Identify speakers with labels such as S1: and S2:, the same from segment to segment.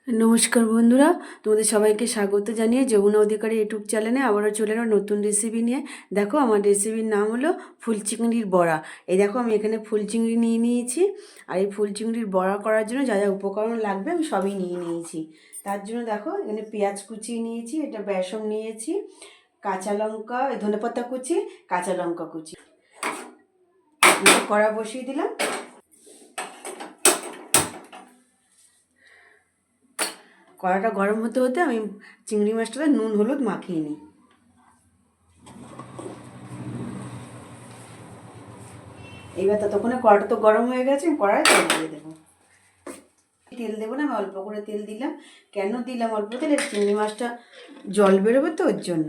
S1: নমস্কার বন্ধুরা, তোমাদের সবাইকে স্বাগত জানিয়ে যমুনা অধিকারী ইউটিউব চ্যানেলে আবারও চলে এলাম নতুন রেসিপি নিয়ে। দেখো, আমার রেসিপির নাম হলো ফুল চিংড়ির বড়া। এই দেখো, আমি এখানে ফুল চিংড়ি নিয়ে নিয়েছি। আর এই ফুল চিংড়ির বড়া করার জন্য যা যা উপকরণ লাগবে আমি সবই নিয়ে নিয়েছি। তার জন্য দেখো, এখানে পেঁয়াজ কুচিয়ে নিয়েছি, এটা বেসন নিয়েছি, কাঁচা লঙ্কা, ধনেপাতা কুচি, কাঁচা লঙ্কা কুচি। কড়া বসিয়ে দিলাম। কড়াটা গরম হতে হতে আমি চিংড়ি মাছটাতে নুন হলুদ মাখিয়ে নিই। এইবার ততক্ষণে কড়াটা তো গরম হয়ে গেছে, আমি কড়ায় তেল দিয়ে দেবো। তেল দেবো না, আমি অল্প করে তেল দিলাম। কেন দিলাম অল্প তেল? চিংড়ি মাছটা জল বেরোবে তো, ওর জন্য।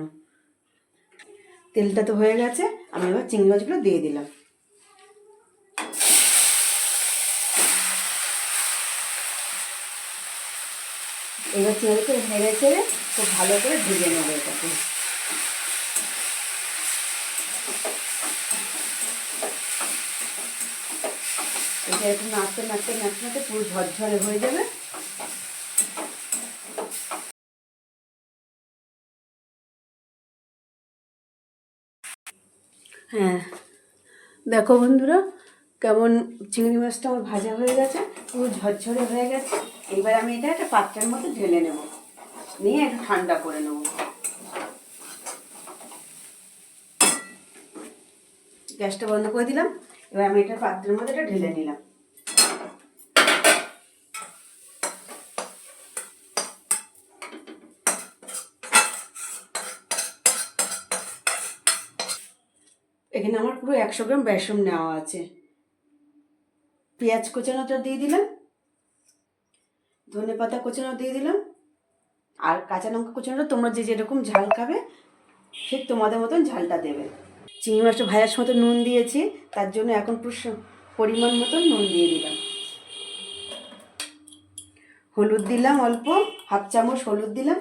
S1: তেলটা তো হয়ে গেছে, আমি এবার চিংড়ি মাছগুলো দিয়ে দিলাম। এবার চিংড়িকে নেড়ে চেড়ে খুব ভালো করে ভেজে নেবো এটাকে। এটা একটু নাড়তে নাড়তে নাড়তে নাড়তে পুরো ঝরঝরে হয়ে যাবে। হ্যাঁ, দেখো বন্ধুরা, কেমন চিংড়ি মাছটা আমার ভাজা হয়ে গেছে, পুরো ঝরঝরে হয়ে গেছে। এবার আমি এটা একটা পাত্রের মধ্যে ঢেলে নেব, নিয়ে একটু ঠান্ডা করে নেব। গ্যাসটা বন্ধ করে দিলাম। এবার আমি এটা পাত্রের মধ্যে এটা ঢেলে নিলাম। এখানে আমার পুরো 100 গ্রাম বেসন নেওয়া আছে। পেঁয়াজ কোচানোটা দিয়ে দিলাম, ধনে পাতা কোচানো দিয়ে দিলাম, আর কাঁচা লঙ্কা কোচানোটা তোমরা যে যেরকম ঝাল খাবে ঠিক তোমাদের মতন ঝালটা দেবে। চিংড়ি মাছটা ভাজার সময় তো নুন দিয়েছি, তার জন্য এখন পরিমাণ মতন নুন দিয়ে দিলাম। হলুদ দিলাম অল্প, হাফ চামচ হলুদ দিলাম।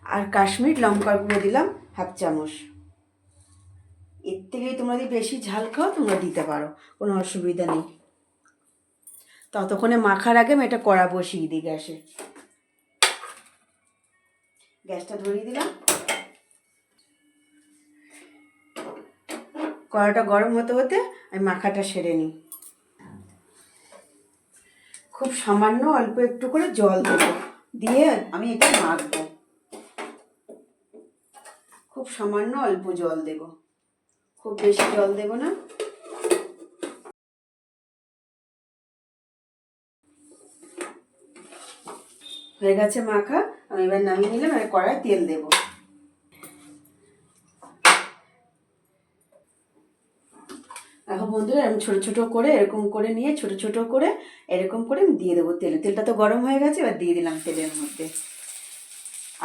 S1: আর কাশ্মীর লঙ্কার গুঁড়ো দিলাম হাফ চামচ। এর থেকেই তোমরা যদি বেশি ঝাল খাও তোমরা দিতে পারো, কোনো অসুবিধা নেই। ততক্ষণে মাখার আগে আমি এটা কড়া বসিয়ে দিই গ্যাসে। গ্যাসটা ধরিয়ে দিলাম। কড়াটা গরম হতে হতে আমি মাখাটা সেরে নিই। খুব সামান্য অল্প একটু করে জল দেবো, দিয়ে আমি এটা মাখবো। খুব সামান্য অল্প জল দেব, খুব বেশি জল দেব না। হয়ে গেছে মাখা, আমি এবার নামিয়ে নিলাম। আর কড়ায় তেল দেব। এখন বন্ধুরা, আমি ছোট ছোট করে এরকম করে নিয়ে ছোট ছোট করে এরকম করে আমি দিয়ে দেবো তেলে। তেলটা তো গরম হয়ে গেছে, এবার দিয়ে দিলাম তেলের মধ্যে।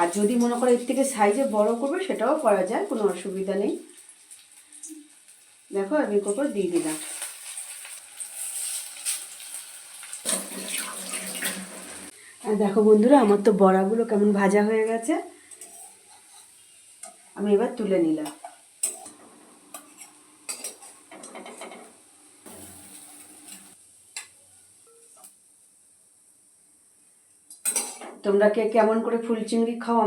S1: আর যদি মনে করো এর থেকে সাইজে বড় করবে সেটাও করা যায়, কোনো অসুবিধা নেই। দেখো, আমি করে দিয়ে দিলাম। আর দেখো বন্ধুরা, আমার তো বড়াগুলো কেমন ভাজা হয়ে গেছে। আমি এবার তুলে নিলাম। তোমরা কে কেমন করে ফুল চিংড়ি খাও,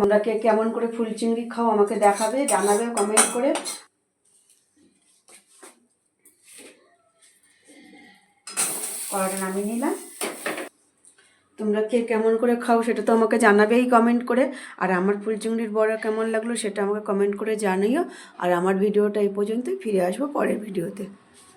S1: আমাকে দেখাবে, জানাবে কমেন্ট করে। কড়াটা নামিয়ে নিলাম। তোমরা কে কেমন করে খাও সেটা তো আমাকে জানাবেই কমেন্ট করে। আর আমার ফুল চিংড়ির বড়া কেমন লাগলো সেটা আমাকে কমেন্ট করে জানিও। আর আমার ভিডিওটা এই পর্যন্তই, ফিরে আসবো পরের ভিডিওতে।